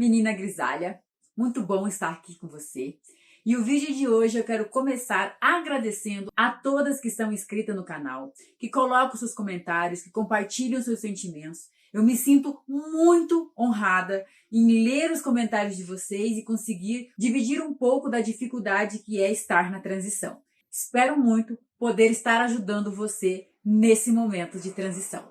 menina grisalha, muito bom estar aqui com você. E o vídeo de hoje eu quero começar agradecendo a todas que estão inscritas no canal, que colocam seus comentários, que compartilham seus sentimentos. Eu me sinto muito honrada em ler os comentários de vocês e conseguir dividir um pouco da dificuldade que é estar na transição. Espero muito poder estar ajudando você nesse momento de transição.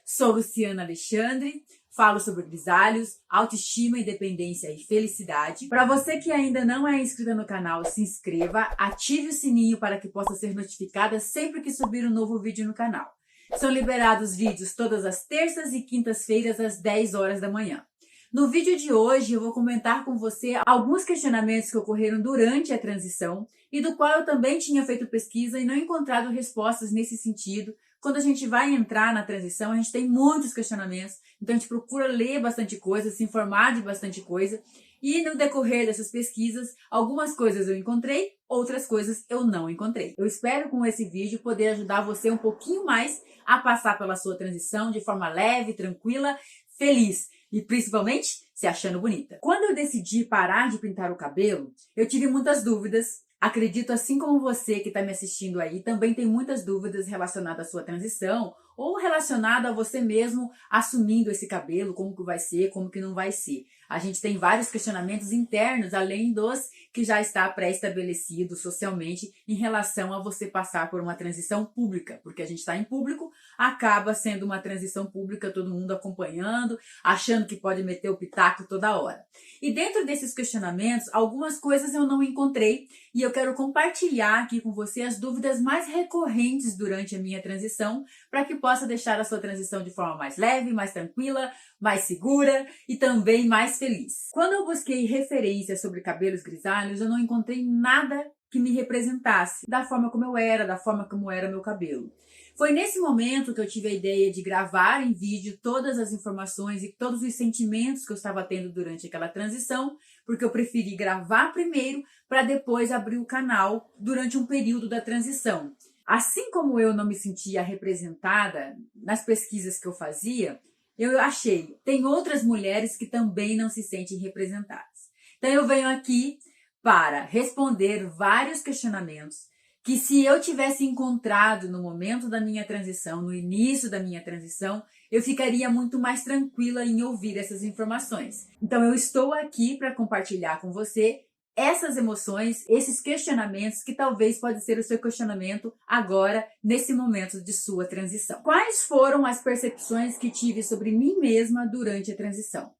Sou Luciana Alexandre, falo sobre grisalhos, autoestima, independência e felicidade. Para você que ainda não é inscrita no canal, se inscreva, ative o sininho para que possa ser notificada sempre que subir um novo vídeo no canal. São liberados vídeos todas as terças e quintas-feiras às 10 horas da manhã. No vídeo de hoje eu vou comentar com você alguns questionamentos que ocorreram durante a transição e do qual eu também tinha feito pesquisa e não encontrado respostas nesse sentido. Quando a gente vai entrar na transição, a gente tem muitos questionamentos, então a gente procura ler bastante coisa, se informar de bastante coisa. E no decorrer dessas pesquisas, algumas coisas eu encontrei, outras coisas eu não encontrei. Eu espero com esse vídeo poder ajudar você um pouquinho mais a passar pela sua transição de forma leve, tranquila, feliz e principalmente se achando bonita. Quando eu decidi parar de pintar o cabelo, eu tive muitas dúvidas. Acredito, assim como você que está me assistindo aí, também tem muitas dúvidas relacionadas à sua transição ou relacionada a você mesmo assumindo esse cabelo, como que vai ser, como que não vai ser. A gente tem vários questionamentos internos, além dos que já está pré-estabelecido socialmente em relação a você passar por uma transição pública, porque a gente está em público, acaba sendo uma transição pública, todo mundo acompanhando, achando que pode meter o pitaco toda hora. E dentro desses questionamentos, algumas coisas eu não encontrei e eu quero compartilhar aqui com você as dúvidas mais recorrentes durante a minha transição, para que possa deixar a sua transição de forma mais leve, mais tranquila, mais segura e também mais feliz. Quando eu busquei referências sobre cabelos grisalhos, eu não encontrei nada que me representasse da forma como eu era, da forma como era meu cabelo. Foi nesse momento que eu tive a ideia de gravar em vídeo todas as informações e todos os sentimentos que eu estava tendo durante aquela transição, porque eu preferi gravar primeiro para depois abrir o canal durante um período da transição. Assim como eu não me sentia representada nas pesquisas que eu fazia, eu achei, tem outras mulheres que também não se sentem representadas. Então eu venho aqui para responder vários questionamentos que, se eu tivesse encontrado no momento da minha transição, no início da minha transição, eu ficaria muito mais tranquila em ouvir essas informações. Então eu estou aqui para compartilhar com você essas emoções, esses questionamentos que talvez pode ser o seu questionamento agora, nesse momento de sua transição. Quais foram as percepções que tive sobre mim mesma durante a transição?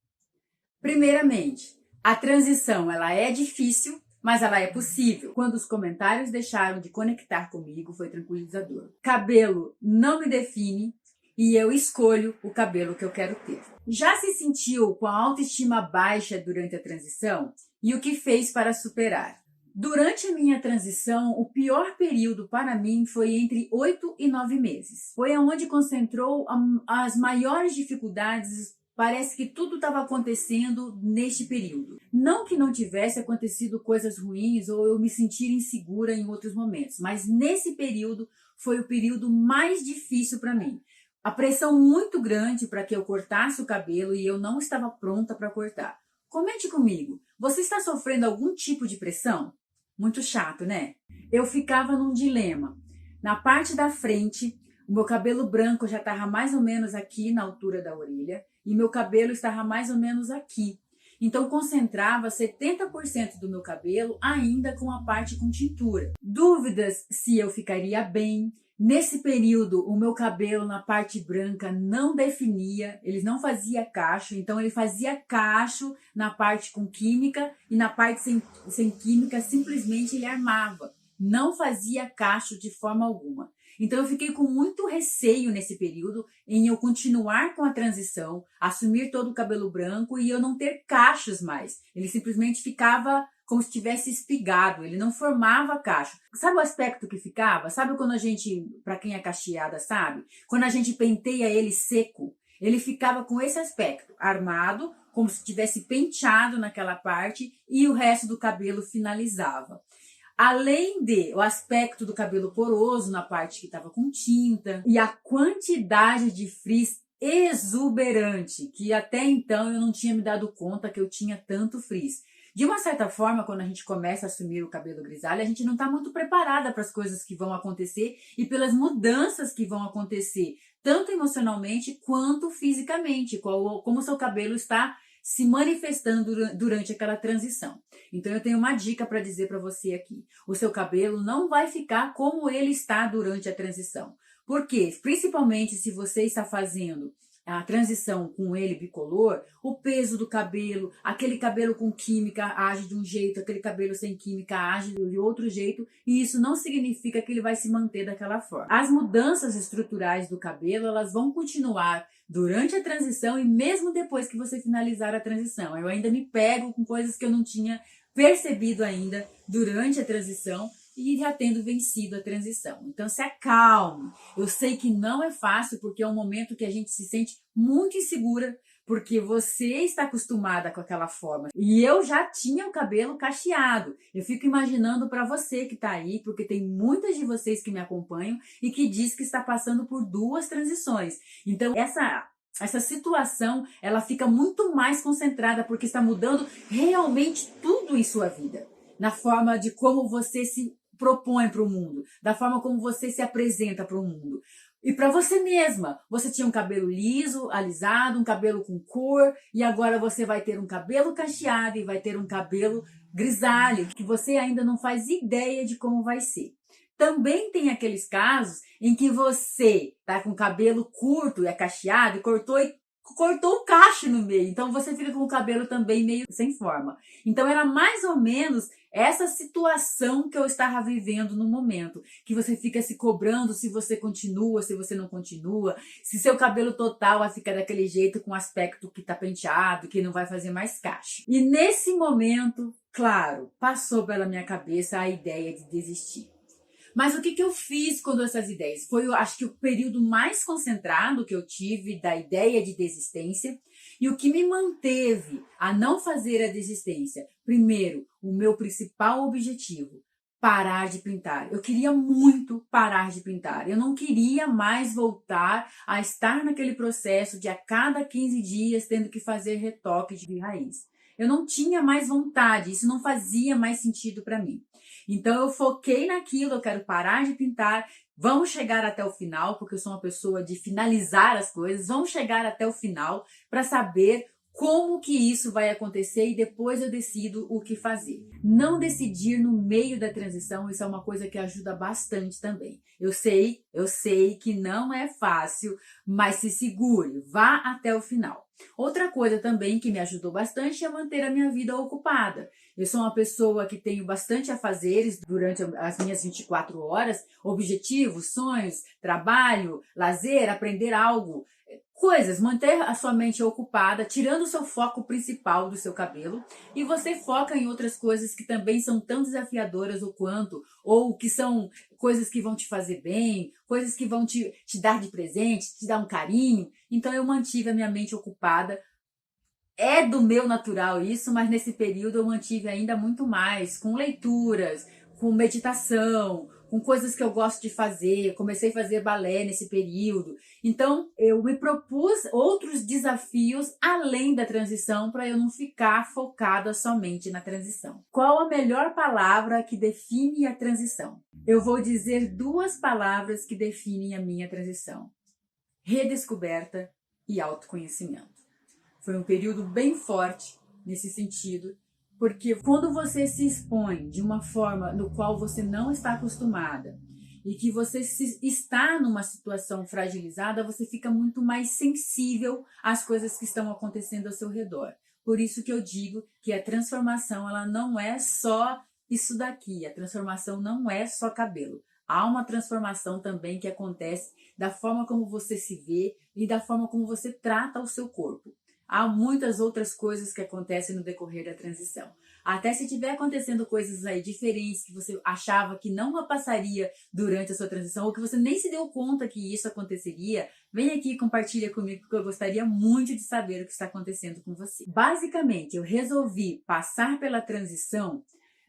Primeiramente, a transição ela é difícil, mas ela é possível. Quando os comentários deixaram de conectar comigo, foi tranquilizador. Cabelo não me define e eu escolho o cabelo que eu quero ter. Já se sentiu com a autoestima baixa durante a transição? E o que fez para superar? Durante a minha transição, o pior período para mim foi entre 8 e 9 meses. Foi onde concentrou as maiores dificuldades. Parece que tudo estava acontecendo neste período. Não que não tivesse acontecido coisas ruins ou eu me sentir insegura em outros momentos, mas nesse período foi o período mais difícil para mim. A pressão muito grande para que eu cortasse o cabelo e eu não estava pronta para cortar. Comente comigo, você está sofrendo algum tipo de pressão? Muito chato, né? Eu ficava num dilema. Na parte da frente, o meu cabelo branco já estava mais ou menos aqui na altura da orelha e meu cabelo estava mais ou menos aqui. Então concentrava 70% do meu cabelo ainda com a parte com tintura. Dúvidas se eu ficaria bem. Nesse período, o meu cabelo na parte branca não definia, ele não fazia cacho, então ele fazia cacho na parte com química e na parte sem química simplesmente ele armava, não fazia cacho de forma alguma. Então eu fiquei com muito receio nesse período em eu continuar com a transição, assumir todo o cabelo branco e eu não ter cachos mais, ele simplesmente ficava como se tivesse espigado, ele não formava cacho. Sabe o aspecto que ficava? Sabe quando a gente, para quem é cacheada sabe, quando a gente penteia ele seco, ele ficava com esse aspecto, armado, como se tivesse penteado naquela parte e o resto do cabelo finalizava. Além de o aspecto do cabelo poroso na parte que estava com tinta e a quantidade de frizz exuberante, que até então eu não tinha me dado conta que eu tinha tanto frizz. De uma certa forma, quando a gente começa a assumir o cabelo grisalho, a gente não está muito preparada para as coisas que vão acontecer e pelas mudanças que vão acontecer, tanto emocionalmente quanto fisicamente, como o seu cabelo está se manifestando durante aquela transição. Então eu tenho uma dica para dizer para você aqui. O seu cabelo não vai ficar como ele está durante a transição. Por quê? Principalmente se você está fazendo a transição com ele bicolor, o peso do cabelo, aquele cabelo com química age de um jeito, aquele cabelo sem química age de outro jeito, e isso não significa que ele vai se manter daquela forma. As mudanças estruturais do cabelo, elas vão continuar durante a transição e mesmo depois que você finalizar a transição. Eu ainda me pego com coisas que eu não tinha percebido ainda durante a transição, e já tendo vencido a transição. Então se acalme. Eu sei que não é fácil, porque é um momento que a gente se sente muito insegura, porque você está acostumada com aquela forma. E eu já tinha o cabelo cacheado. Eu fico imaginando para você que está aí, porque tem muitas de vocês que me acompanham e que diz que está passando por 2 transições. Então essa situação, ela fica muito mais concentrada, porque está mudando realmente tudo em sua vida. Na forma de como você se propõe para o mundo, da forma como você se apresenta para o mundo. E para você mesma, você tinha um cabelo liso, alisado, um cabelo com cor, e agora você vai ter um cabelo cacheado e vai ter um cabelo grisalho, que você ainda não faz ideia de como vai ser. Também tem aqueles casos em que você tá com o cabelo curto e é cacheado e cortou o cacho no meio, então você fica com o cabelo também meio sem forma. Então era mais ou menos essa situação que eu estava vivendo no momento, que você fica se cobrando se você continua, se você não continua, se seu cabelo total vai ficar daquele jeito com o aspecto que tá penteado, que não vai fazer mais cacho. E nesse momento, claro, passou pela minha cabeça a ideia de desistir. Mas o que eu fiz com essas ideias? Foi, eu acho que o período mais concentrado que eu tive da ideia de desistência, e o que me manteve a não fazer a desistência. Primeiro, o meu principal objetivo, parar de pintar. Eu queria muito parar de pintar. Eu não queria mais voltar a estar naquele processo de a cada 15 dias tendo que fazer retoque de raiz. Eu não tinha mais vontade, isso não fazia mais sentido para mim. Então eu foquei naquilo, eu quero parar de pintar, vamos chegar até o final, porque eu sou uma pessoa de finalizar as coisas, vamos chegar até o final para saber como que isso vai acontecer e depois eu decido o que fazer. Não decidir no meio da transição, isso é uma coisa que ajuda bastante também. Eu sei que não é fácil, mas se segure, vá até o final. Outra coisa também que me ajudou bastante é manter a minha vida ocupada. Eu sou uma pessoa que tenho bastante afazeres durante as minhas 24 horas, objetivos, sonhos, trabalho, lazer, aprender algo, coisas, manter a sua mente ocupada, tirando o seu foco principal do seu cabelo, e você foca em outras coisas que também são tão desafiadoras o quanto, ou que são coisas que vão te fazer bem, coisas que vão te dar de presente, te dar um carinho. Então eu mantive a minha mente ocupada. É do meu natural isso, mas nesse período eu mantive ainda muito mais, com leituras, com meditação, com coisas que eu gosto de fazer. Comecei a fazer balé nesse período. Então eu me propus outros desafios além da transição, para eu não ficar focada somente na transição. Qual a melhor palavra que define a transição? Eu vou dizer 2 palavras que definem a minha transição: redescoberta e autoconhecimento. Foi um período bem forte nesse sentido, porque quando você se expõe de uma forma no qual você não está acostumada e que você está numa situação fragilizada, você fica muito mais sensível às coisas que estão acontecendo ao seu redor. Por isso que eu digo que a transformação, ela não é só isso daqui, a transformação não é só cabelo. Há uma transformação também que acontece da forma como você se vê e da forma como você trata o seu corpo. Há muitas outras coisas que acontecem no decorrer da transição. Até se tiver acontecendo coisas aí diferentes que você achava que não passaria durante a sua transição, ou que você nem se deu conta que isso aconteceria, vem aqui e compartilha comigo, porque eu gostaria muito de saber o que está acontecendo com você. Basicamente, eu resolvi passar pela transição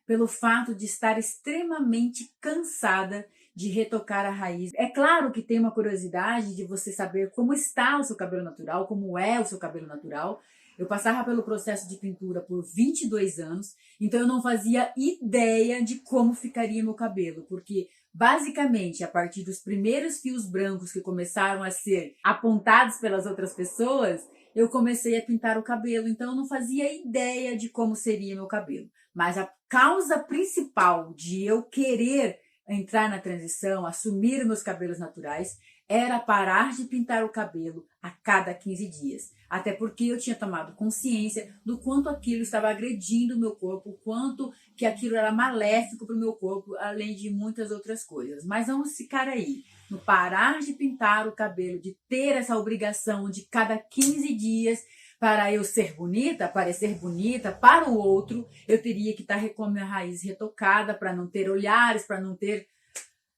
pelo fato de estar extremamente cansada de retocar a raiz. É claro que tem uma curiosidade de você saber como está o seu cabelo natural, como é o seu cabelo natural. Eu passava pelo processo de pintura por 22 anos, então eu não fazia ideia de como ficaria meu cabelo, porque basicamente a partir dos primeiros fios brancos que começaram a ser apontados pelas outras pessoas, eu comecei a pintar o cabelo, então eu não fazia ideia de como seria meu cabelo. Mas a causa principal de eu querer entrar na transição, assumir meus cabelos naturais, era parar de pintar o cabelo a cada 15 dias. Até porque eu tinha tomado consciência do quanto aquilo estava agredindo o meu corpo, o quanto que aquilo era maléfico para o meu corpo, além de muitas outras coisas. Mas vamos ficar aí, no parar de pintar o cabelo, de ter essa obrigação de cada 15 dias para eu ser bonita, parecer bonita para o outro, eu teria que estar com a minha raiz retocada para não ter olhares, para não ter...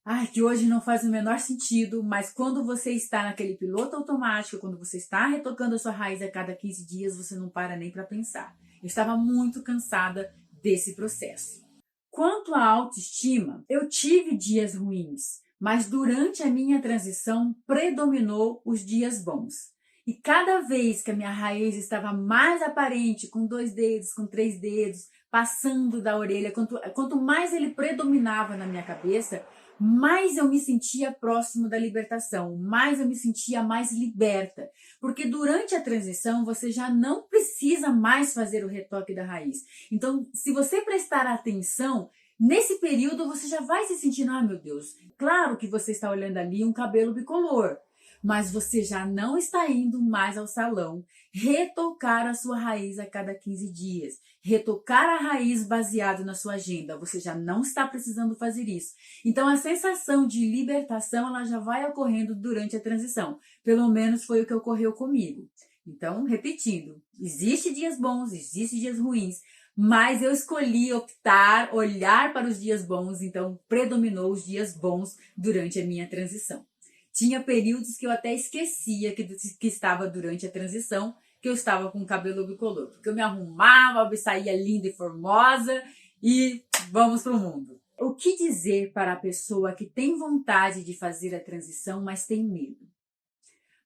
Ai, que hoje não faz o menor sentido, mas quando você está naquele piloto automático, quando você está retocando a sua raiz a cada 15 dias, você não para nem para pensar. Eu estava muito cansada desse processo. Quanto à autoestima, eu tive dias ruins, mas durante a minha transição predominou os dias bons. E cada vez que a minha raiz estava mais aparente, com 2 dedos, com 3 dedos, passando da orelha, quanto mais ele predominava na minha cabeça, mais eu me sentia próximo da libertação, mais eu me sentia mais liberta. Porque durante a transição, você já não precisa mais fazer o retoque da raiz. Então, se você prestar atenção, nesse período você já vai se sentindo, ah, meu Deus, claro que você está olhando ali um cabelo bicolor, mas você já não está indo mais ao salão retocar a sua raiz a cada 15 dias, retocar a raiz baseado na sua agenda, você já não está precisando fazer isso. Então a sensação de libertação ela já vai ocorrendo durante a transição, pelo menos foi o que ocorreu comigo. Então, repetindo, existe dias bons, existe dias ruins, mas eu escolhi optar, olhar para os dias bons, então predominou os dias bons durante a minha transição. Tinha períodos que eu até esquecia que estava durante a transição, que eu estava com o cabelo bicolor, porque eu me arrumava, eu saía linda e formosa e vamos para o mundo. O que dizer para a pessoa que tem vontade de fazer a transição, mas tem medo?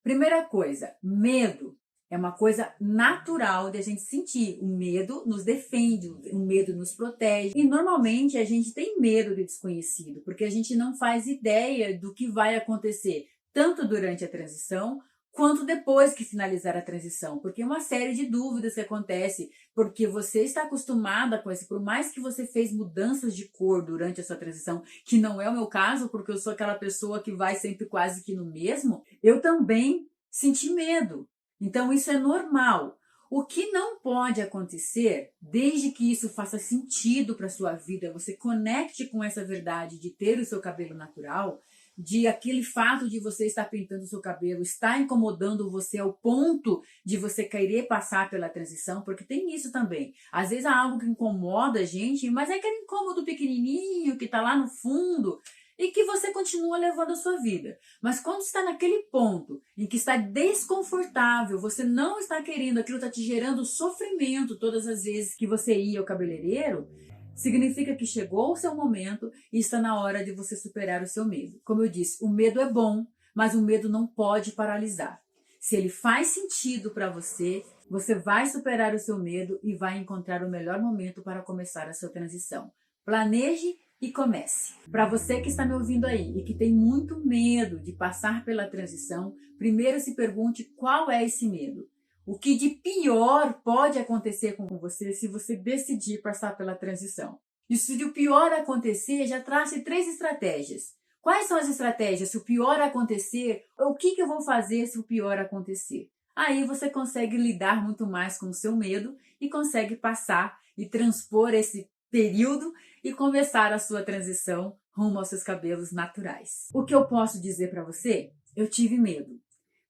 Primeira coisa, medo é uma coisa natural de a gente sentir. O medo nos defende, o medo nos protege. E normalmente a gente tem medo de desconhecido, porque a gente não faz ideia do que vai acontecer, tanto durante a transição, quanto depois que finalizar a transição. Porque é uma série de dúvidas que acontece, porque você está acostumada com isso, por mais que você fez mudanças de cor durante a sua transição, que não é o meu caso, porque eu sou aquela pessoa que vai sempre quase que no mesmo, eu também senti medo. Então, isso é normal. O que não pode acontecer, desde que isso faça sentido para a sua vida, você conecte com essa verdade de ter o seu cabelo natural, de aquele fato de você estar pintando o seu cabelo, está incomodando você ao ponto de você querer passar pela transição, porque tem isso também. Às vezes há algo que incomoda a gente, mas é aquele incômodo pequenininho que está lá no fundo, e que você continua levando a sua vida. Mas quando está naquele ponto em que está desconfortável, você não está querendo, aquilo está te gerando sofrimento todas as vezes que você ia ao cabeleireiro, significa que chegou o seu momento e está na hora de você superar o seu medo. Como eu disse, o medo é bom, mas o medo não pode paralisar. Se ele faz sentido para você, você vai superar o seu medo e vai encontrar o melhor momento para começar a sua transição. Planeje e comece. Para você que está me ouvindo aí e que tem muito medo de passar pela transição, primeiro se pergunte qual é esse medo. O que de pior pode acontecer com você se você decidir passar pela transição? E se o pior acontecer, já trace 3 estratégias. Quais são as estratégias? Se o pior acontecer, o que eu vou fazer se o pior acontecer? Aí você consegue lidar muito mais com o seu medo e consegue passar e transpor esse período e começar a sua transição rumo aos seus cabelos naturais. O que eu posso dizer para você? Eu tive medo,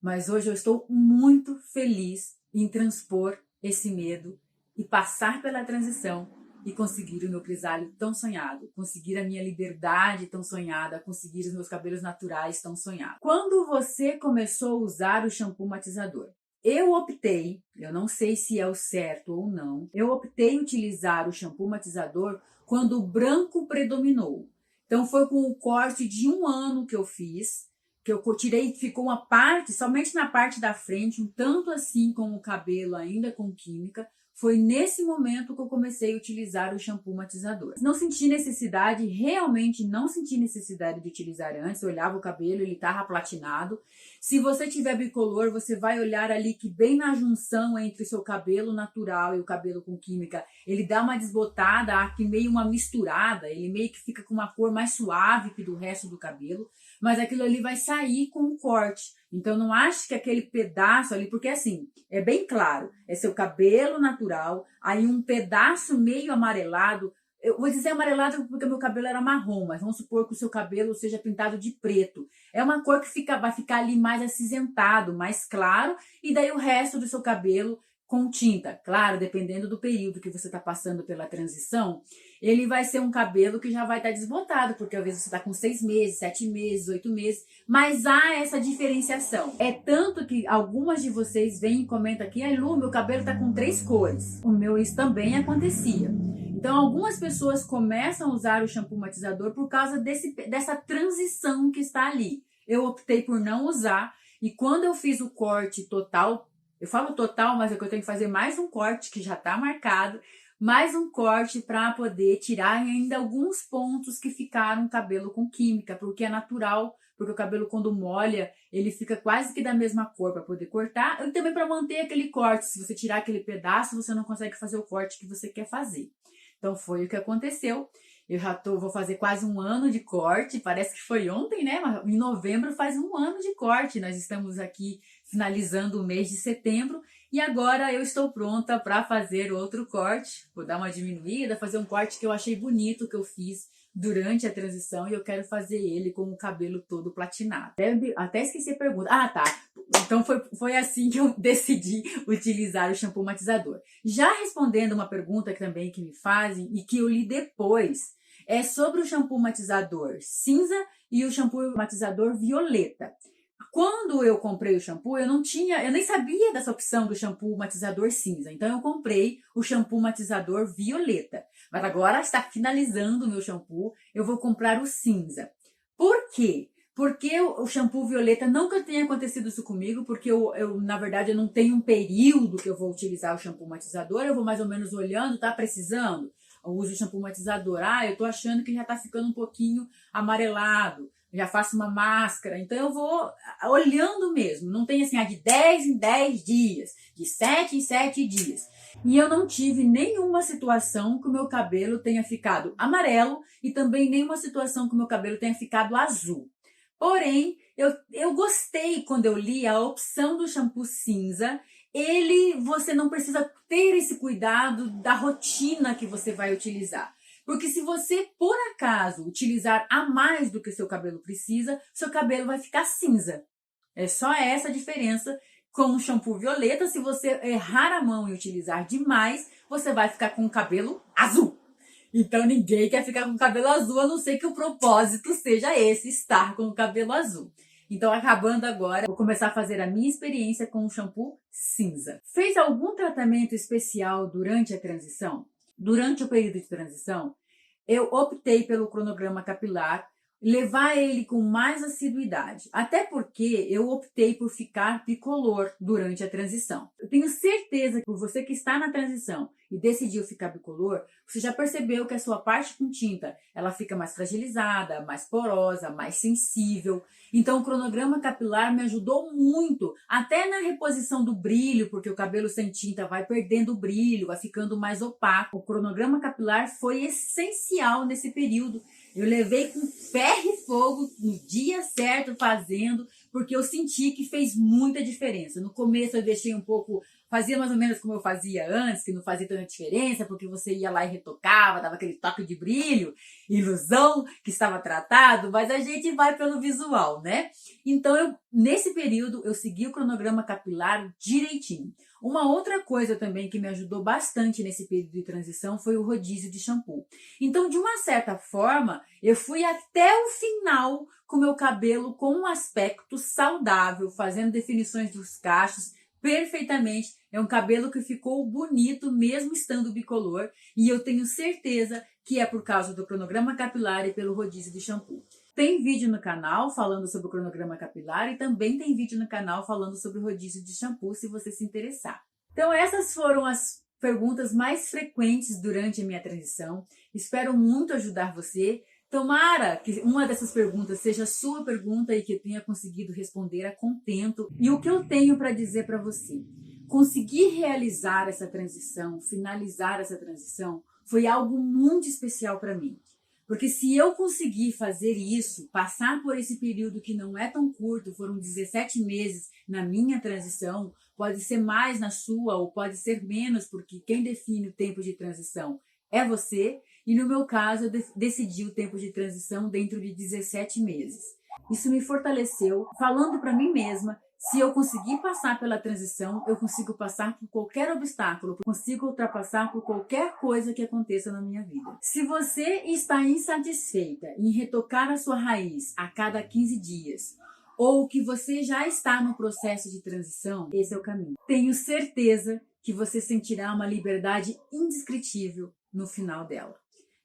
mas hoje eu estou muito feliz em transpor esse medo e passar pela transição e conseguir o meu grisalho tão sonhado, conseguir a minha liberdade tão sonhada, conseguir os meus cabelos naturais tão sonhados. Quando você começou a usar o shampoo matizador? Eu optei, eu não sei se é o certo ou não, eu optei utilizar o shampoo matizador quando o branco predominou. Então foi com o corte de 1 ano que eu fiz, que eu tirei, ficou uma parte, somente na parte da frente, um tanto assim com o cabelo ainda com química. Foi nesse momento que eu comecei a utilizar o shampoo matizador. Não senti necessidade, realmente não senti necessidade de utilizar antes. Eu olhava o cabelo, ele estava platinado. Se você tiver bicolor, você vai olhar ali que bem na junção entre o seu cabelo natural e o cabelo com química, ele dá uma desbotada, aqui meio uma misturada, ele meio que fica com uma cor mais suave que do resto do cabelo, mas aquilo ali vai sair com o corte. Então não acho que aquele pedaço ali, porque assim, é bem claro, é seu cabelo natural, aí um pedaço meio amarelado. Eu vou dizer amarelado porque meu cabelo era marrom, mas vamos supor que o seu cabelo seja pintado de preto. É uma cor que vai ficar ali mais acinzentado, mais claro, e daí o resto do seu cabelo com tinta. Claro, dependendo do período que você está passando pela transição, ele vai ser um cabelo que já vai estar desbotado, porque às vezes você está com 6 meses, 7 meses, 8 meses, mas há essa diferenciação. É tanto que algumas de vocês vêm e comentam aqui, ai Lu, meu cabelo está com 3 cores. O meu isso também acontecia. Então, algumas pessoas começam a usar o shampoo matizador por causa dessa transição que está ali. Eu optei por não usar, e quando eu fiz o corte total, eu falo total, mas é que eu tenho que fazer mais um corte que já está marcado, mais um corte para poder tirar ainda alguns pontos que ficaram cabelo com química, porque é natural, porque o cabelo quando molha, ele fica quase que da mesma cor para poder cortar, e também para manter aquele corte. Se você tirar aquele pedaço, você não consegue fazer o corte que você quer fazer. Então foi o que aconteceu. Eu já vou fazer quase 1 ano de corte, parece que foi ontem, né? Mas em novembro faz 1 ano de corte. Nós estamos aqui finalizando o mês de setembro e agora eu estou pronta para fazer outro corte. Vou dar uma diminuída, fazer um corte que eu achei bonito, que eu fiz durante a transição, e eu quero fazer ele com o cabelo todo platinado. Até esqueci a pergunta. Ah, tá. Então foi assim que eu decidi utilizar o shampoo matizador. Já respondendo uma pergunta também que me fazem e que eu li depois, é sobre o shampoo matizador cinza e o shampoo matizador violeta. Quando eu comprei o shampoo, eu nem sabia dessa opção do shampoo matizador cinza. Então eu comprei o shampoo matizador violeta. Mas agora está finalizando o meu shampoo, eu vou comprar o cinza. Por quê? Porque o shampoo violeta nunca tenha acontecido isso comigo, porque na verdade, eu não tenho um período que eu vou utilizar o shampoo matizador, eu vou mais ou menos olhando, tá precisando? Eu uso o shampoo matizador, eu tô achando que já tá ficando um pouquinho amarelado, já faço uma máscara, então eu vou olhando mesmo, não tem assim, de 10 em 10 dias, de 7 em 7 dias. E eu não tive nenhuma situação que o meu cabelo tenha ficado amarelo e também nenhuma situação que o meu cabelo tenha ficado azul. Porém, eu gostei quando eu li a opção do shampoo cinza. Você não precisa ter esse cuidado da rotina que você vai utilizar. Porque se você, por acaso, utilizar a mais do que o seu cabelo precisa, seu cabelo vai ficar cinza. É só essa a diferença com o shampoo violeta. Se você errar a mão e utilizar demais, você vai ficar com o cabelo azul. Então ninguém quer ficar com o cabelo azul, a não ser que o propósito seja esse, estar com o cabelo azul. Então, acabando agora, vou começar a fazer a minha experiência com o shampoo cinza. Fez algum tratamento especial durante a transição? Durante o período de transição, eu optei pelo cronograma capilar, levar ele com mais assiduidade. Até porque eu optei por ficar bicolor durante a transição. Eu tenho certeza que por você que está na transição e decidiu ficar bicolor, você já percebeu que a sua parte com tinta, ela fica mais fragilizada, mais porosa, mais sensível. Então o cronograma capilar me ajudou muito, até na reposição do brilho, porque o cabelo sem tinta vai perdendo o brilho, vai ficando mais opaco. O cronograma capilar foi essencial nesse período. Eu levei com ferro e fogo no dia certo fazendo, porque eu senti que fez muita diferença. No começo eu deixei um pouco, fazia mais ou menos como eu fazia antes, que não fazia tanta diferença, porque você ia lá e retocava, dava aquele toque de brilho, ilusão que estava tratado, mas a gente vai pelo visual, né? Então, nesse período, eu segui o cronograma capilar direitinho. Uma outra coisa também que me ajudou bastante nesse período de transição foi o rodízio de shampoo. Então, de uma certa forma, eu fui até o final com meu cabelo com um aspecto saudável, fazendo definições dos cachos perfeitamente, É um cabelo que ficou bonito mesmo estando bicolor e eu tenho certeza que é por causa do cronograma capilar e pelo rodízio de shampoo. Tem vídeo no canal falando sobre o cronograma capilar e também tem vídeo no canal falando sobre o rodízio de shampoo, se você se interessar. Então essas foram as perguntas mais frequentes durante a minha transição. Espero muito ajudar você. Tomara que uma dessas perguntas seja a sua pergunta e que eu tenha conseguido responder a contento. E o que eu tenho para dizer para você? Conseguir realizar essa transição, finalizar essa transição, foi algo muito especial para mim. Porque se eu conseguir fazer isso, passar por esse período que não é tão curto, foram 17 meses na minha transição, pode ser mais na sua ou pode ser menos, porque quem define o tempo de transição é você. E no meu caso, eu decidi o tempo de transição dentro de 17 meses. Isso me fortaleceu, falando para mim mesma, se eu conseguir passar pela transição, eu consigo passar por qualquer obstáculo, consigo ultrapassar por qualquer coisa que aconteça na minha vida. Se você está insatisfeita em retocar a sua raiz a cada 15 dias, ou que você já está no processo de transição, esse é o caminho. Tenho certeza que você sentirá uma liberdade indescritível no final dela.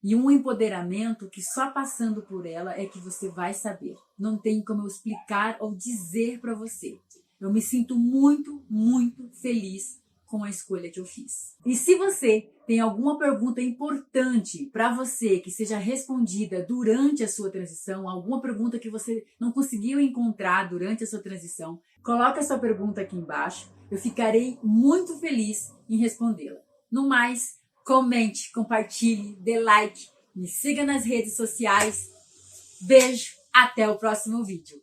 E um empoderamento que só passando por ela é que você vai saber. Não tem como eu explicar ou dizer para você. Eu me sinto muito, muito feliz com a escolha que eu fiz. E se você tem alguma pergunta importante para você que seja respondida durante a sua transição, alguma pergunta que você não conseguiu encontrar durante a sua transição, coloque a sua pergunta aqui embaixo. Eu ficarei muito feliz em respondê-la. No mais, comente, compartilhe, dê like, me siga nas redes sociais. Beijo, até o próximo vídeo.